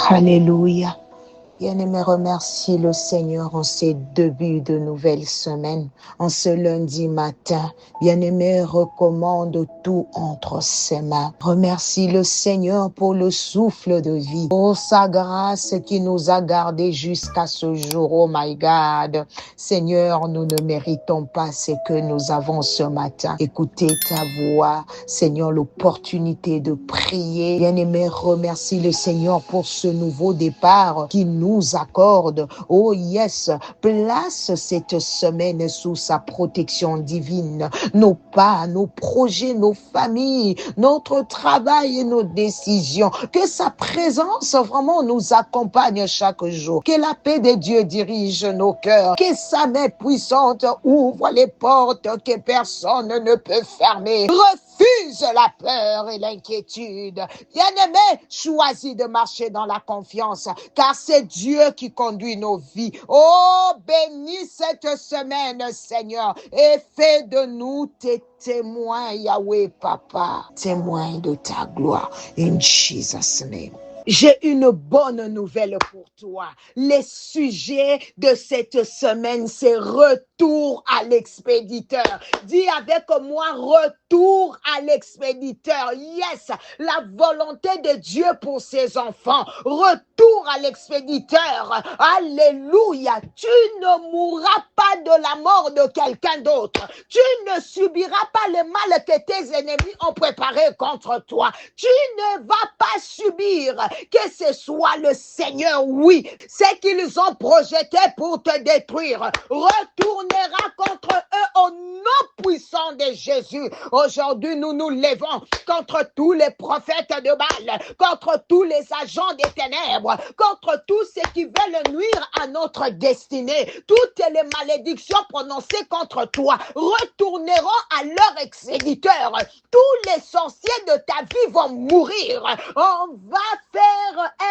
Alléluia. Bien-aimé, remercie le Seigneur en ces débuts de nouvelle semaine, en ce lundi matin. Bien-aimé, recommande tout entre ses mains. Remercie le Seigneur pour le souffle de vie, pour sa grâce qui nous a gardés jusqu'à ce jour. Oh my God. Seigneur, nous ne méritons pas ce que nous avons ce matin. Écoutez ta voix. Seigneur, l'opportunité de prier. Bien-aimé, remercie le Seigneur pour ce nouveau départ qui nous accorde. Oh yes, place cette semaine sous sa protection divine. Nos pas, nos projets, nos familles, notre travail et nos décisions. Que sa présence vraiment nous accompagne chaque jour. Que la paix de Dieu dirige nos cœurs. Que sa main puissante ouvre les portes que personne ne peut fermer. Refuse la peur et l'inquiétude. Bien-aimé, choisis de marcher dans la confiance, car c'est Dieu qui conduit nos vies. Oh, bénis cette semaine, Seigneur, et fais de nous tes témoins, Yahweh, Papa, témoins de ta gloire. In Jesus' name. J'ai une bonne nouvelle pour toi. Les sujets de cette semaine, c'est retour à l'expéditeur. Dis avec moi, retour à l'expéditeur. Yes, la volonté de Dieu pour ses enfants. Retour à l'expéditeur. Alléluia. Tu ne mourras pas de la mort de quelqu'un d'autre. Tu ne subiras pas le mal que tes ennemis ont préparé contre toi. Tu ne vas pas subir que ce soit le Seigneur, oui, ce qu'ils ont projeté pour te détruire, retournera contre eux au nom puissant de Jésus. Aujourd'hui, nous nous levons contre tous les prophètes de Baal, contre tous les agents des ténèbres, contre tous ceux qui veulent nuire à notre destinée. Toutes les malédictions prononcées contre toi retourneront à leur expéditeur. Tous les sorciers de ta vie vont mourir. On va faire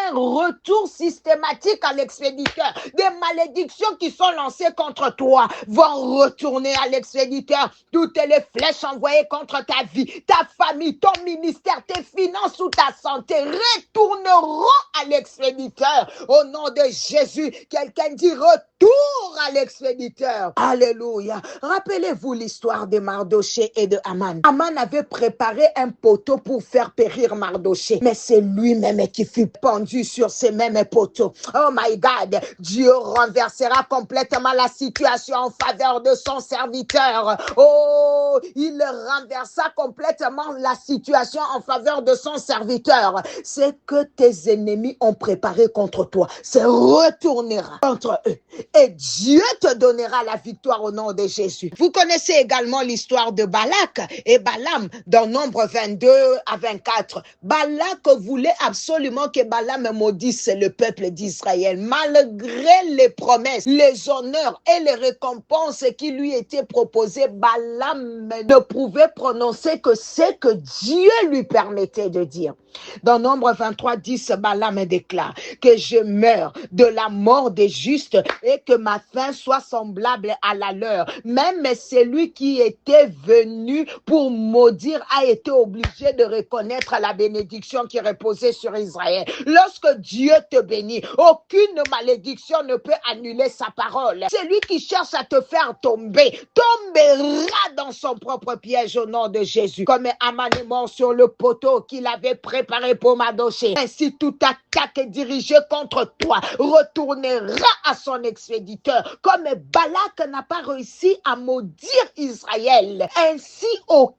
un retour systématique à l'expéditeur. Des malédictions qui sont lancées contre toi vont retourner à l'expéditeur. Toutes les flèches envoyées contre ta vie, ta famille, ton ministère, tes finances ou ta santé retourneront à l'expéditeur. Au nom de Jésus, quelqu'un dit retour à l'expéditeur. Alléluia. Rappelez-vous l'histoire de Mardoché et de Haman. Haman avait préparé un poteau pour faire périr Mardoché, mais c'est lui-même qui fut pendu sur ces mêmes poteaux. Oh my God, Dieu renversera complètement la situation en faveur de son serviteur. Oh, il renversa complètement la situation en faveur de son serviteur. C'est que tes ennemis ont préparé contre toi, se retournera contre eux. Et Dieu te donnera la victoire au nom de Jésus. Vous connaissez également l'histoire de Balak et Balaam dans Nombre 22 à 24. Balak voulait absolument que Balaam maudisse le peuple d'Israël. Malgré les promesses, les honneurs et les récompenses qui lui étaient proposées, Balaam ne pouvait prononcer que ce que Dieu lui permettait de dire. Dans Nombre 23, 10, Balaam déclare que je meurs de la mort des justes et que ma fin soit semblable à la leur. Même celui qui était venu pour maudire a été obligé de reconnaître la bénédiction qui reposait sur Israël. Lorsque Dieu te bénit, aucune malédiction ne peut annuler sa parole. Celui qui cherche à te faire tomber, tombera dans son propre piège au nom de Jésus. Comme Haman est mort sur le poteau qu'il avait préparé pour Mardoché, ainsi toute attaque dirigée contre toi retournera à son expéditeur. Comme Balak n'a pas réussi à maudire Israël, ainsi aucun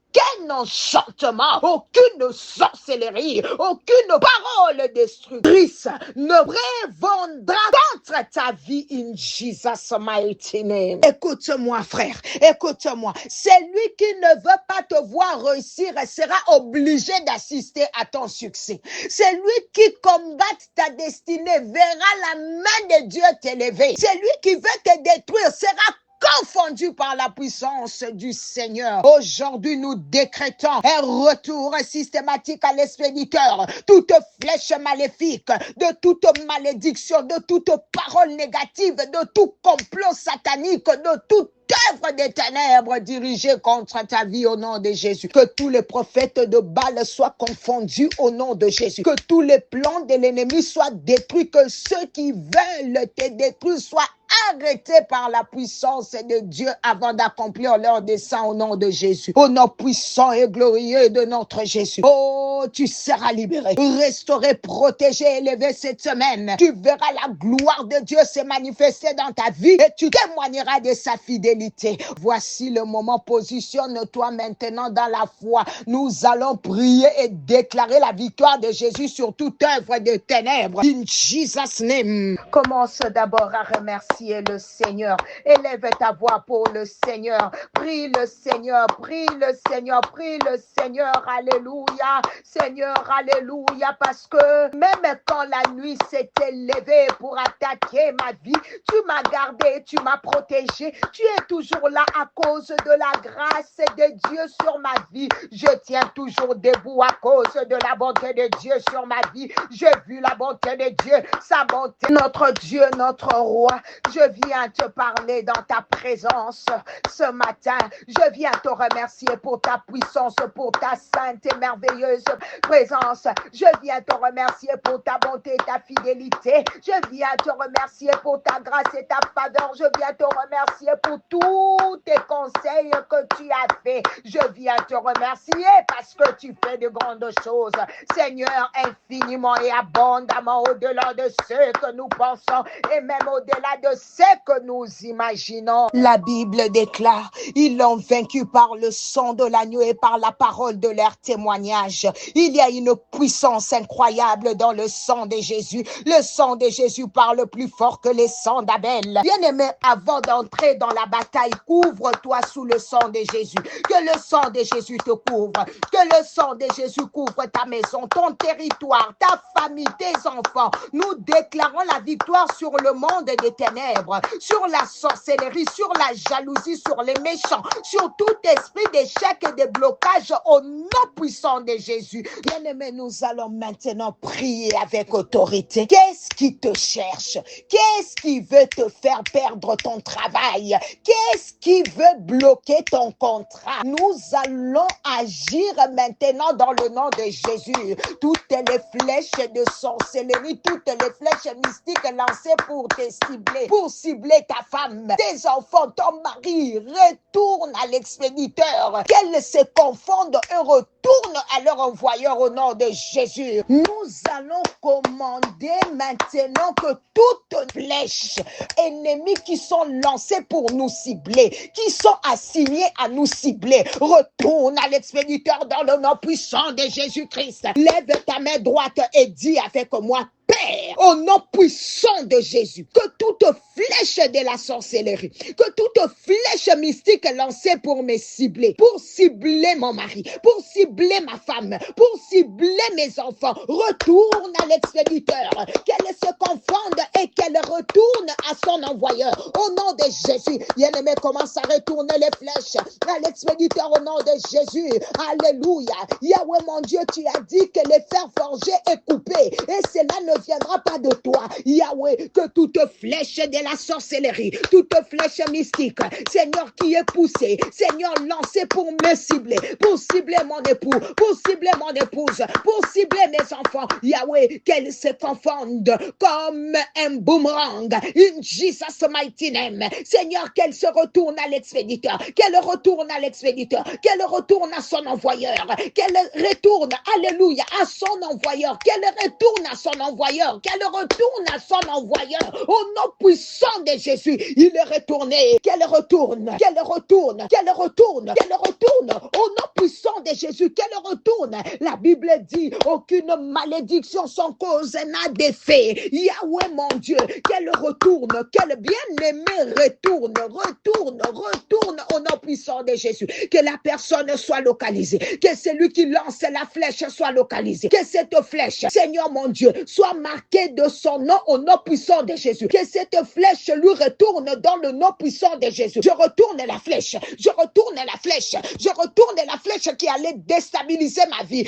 enchantement, aucune sorcellerie, aucune parole destructrice ne prévendra contre ta vie in Jesus mighty name. Écoute-moi, frère, écoute-moi. Celui qui ne veut pas te voir réussir sera obligé d'assister à ton succès. Celui qui combat ta destinée verra la main de Dieu t'élever. Celui qui veut te détruire sera confondu par la puissance du Seigneur. Aujourd'hui, nous décrétons un retour systématique à l'expéditeur. Toute flèche maléfique, de toute malédiction, de toute parole négative, de tout complot satanique, de toute œuvre des ténèbres dirigée contre ta vie au nom de Jésus. Que tous les prophètes de Baal soient confondus au nom de Jésus. Que tous les plans de l'ennemi soient détruits. Que ceux qui veulent te détruire soient arrêtés par la puissance de Dieu avant d'accomplir leur dessein au nom de Jésus. Au nom puissant et glorieux de notre Jésus. Oh, tu seras libéré, restauré, protégé, élevé cette semaine. Tu verras la gloire de Dieu se manifester dans ta vie et tu témoigneras de sa fidélité. Voici le moment. Positionne-toi maintenant dans la foi. Nous allons prier et déclarer la victoire de Jésus sur toute œuvre de ténèbres. In Jesus' name. Commence d'abord à remercier le Seigneur. Élève ta voix pour le Seigneur. Prie le Seigneur, prie le Seigneur, prie le Seigneur. Alléluia. Seigneur, alléluia. Parce que même quand la nuit s'est élevée pour attaquer ma vie, tu m'as gardé, tu m'as protégé. Tu es toujours là à cause de la grâce de Dieu sur ma vie. Je tiens toujours debout à cause de la bonté de Dieu sur ma vie. J'ai vu la bonté de Dieu, sa bonté. Notre Dieu, notre roi, je viens te parler dans ta présence ce matin. Je viens te remercier pour ta puissance, pour ta sainte et merveilleuse présence. Je viens te remercier pour ta bonté et ta fidélité. Je viens te remercier pour ta grâce et ta faveur. Je viens te remercier pour tous tes conseils que tu as fait. Je viens te remercier parce que tu fais de grandes choses. Seigneur, infiniment et abondamment au-delà de ce que nous pensons et même au-delà de ce que nous imaginons. La Bible déclare, ils l'ont vaincu par le sang de l'agneau et par la parole de leur témoignage. Il y a une puissance incroyable dans le sang de Jésus. Le sang de Jésus parle plus fort que les sangs d'Abel. Bien-aimé, avant d'entrer dans la bataille, couvre-toi sous le sang de Jésus. Que le sang de Jésus te couvre. Que le sang de Jésus couvre ta maison, ton territoire, ta famille, tes enfants. Nous déclarons la victoire sur le monde des ténèbres, sur la sorcellerie, sur la jalousie, sur les méchants, sur tout esprit d'échec et de blocage au nom puissant de Jésus. Bien-aimé, nous allons maintenant prier avec autorité. Qu'est-ce qui te cherche? Qu'est-ce qui veut te faire perdre ton travail? Qu'est-ce qui veut bloquer ton contrat? Nous allons agir maintenant dans le nom de Jésus. Toutes les flèches de sorcellerie, toutes les flèches mystiques lancées pour te cibler, pour cibler ta femme, tes enfants, ton mari, retourne à l'expéditeur. Qu'elles se confondent et retournent à leur envoyeur au nom de Jésus. Nous allons commander maintenant que toutes flèches ennemies qui sont lancées pour nous cibler, qui sont assignées à nous cibler, retournent à l'expéditeur dans le nom puissant de Jésus-Christ. Lève ta main droite et dis avec moi: Père, au nom puissant de Jésus, que toute flèche de la sorcellerie, que toute flèche mystique lancée pour me cibler, pour cibler mon mari, pour cibler ma femme, pour cibler mes enfants, retourne à l'expéditeur, qu'elle se confonde et qu'elle retourne à son envoyeur. Au nom de Jésus, bien-aimé, commence à retourner les flèches à l'expéditeur au nom de Jésus. Alléluia. Yahweh, mon Dieu, tu as dit que les fers forgés est coupé et cela ne viendra pas de toi. Yahweh, que toute flèche de la sorcellerie, toute flèche mystique, Seigneur, qui est poussée, Seigneur, lancée pour me cibler, pour cibler mon époux, pour cibler mon épouse, pour cibler mes enfants. Yahweh, qu'elles se confondent comme un boomerang. In Jesus' mighty name. Seigneur, qu'elles se retournent à l'expéditeur, qu'elle retourne à l'expéditeur, qu'elle retourne à son envoyeur, qu'elle retourne, alléluia, à son envoyeur, qu'elle retourne à son envoyeur, qu'elle retourne à son envoyeur. Au nom puissant de Jésus, il est retourné, qu'elle retourne, qu'elle retourne, qu'elle retourne, qu'elle retourne. Au nom puissant de Jésus, qu'elle retourne. La Bible dit, aucune malédiction sans cause n'a d'effet. Yahweh, mon Dieu, qu'elle retourne, qu'elle bien-aimée retourne, retourne, retourne au nom puissant de Jésus. Que la personne soit localisée, que celui qui lance la flèche soit localisé, que cette flèche, Seigneur mon Dieu, soit marquée de son nom au nom puissant de Jésus. Que cette flèche lui retourne dans le nom puissant de Jésus. Je retourne la flèche, je retourne la flèche, je retourne la flèche qui allait déstabiliser ma vie,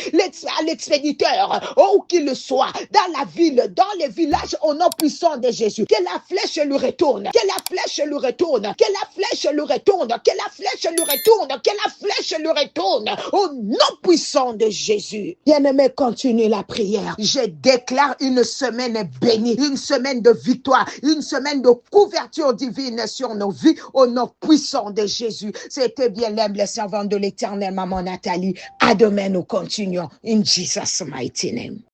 à l'expéditeur, où qu'il le soit, dans la ville, dans les villages, au nom puissant de Jésus. Que la flèche lui retourne, que la flèche lui retourne, que la flèche lui retourne, que la flèche lui retourne, que la flèche lui retourne, au nom puissant de Jésus. Bien-aimé, continue la prière. Je déclare une semaine bénie, une semaine de victoire, une semaine de couverture divine sur nos vies, au nom puissant de Jésus. C'était bien l'humble servante de l'Éternel, Maman Nathalie. À demain, nous continuons. In Jesus' mighty name.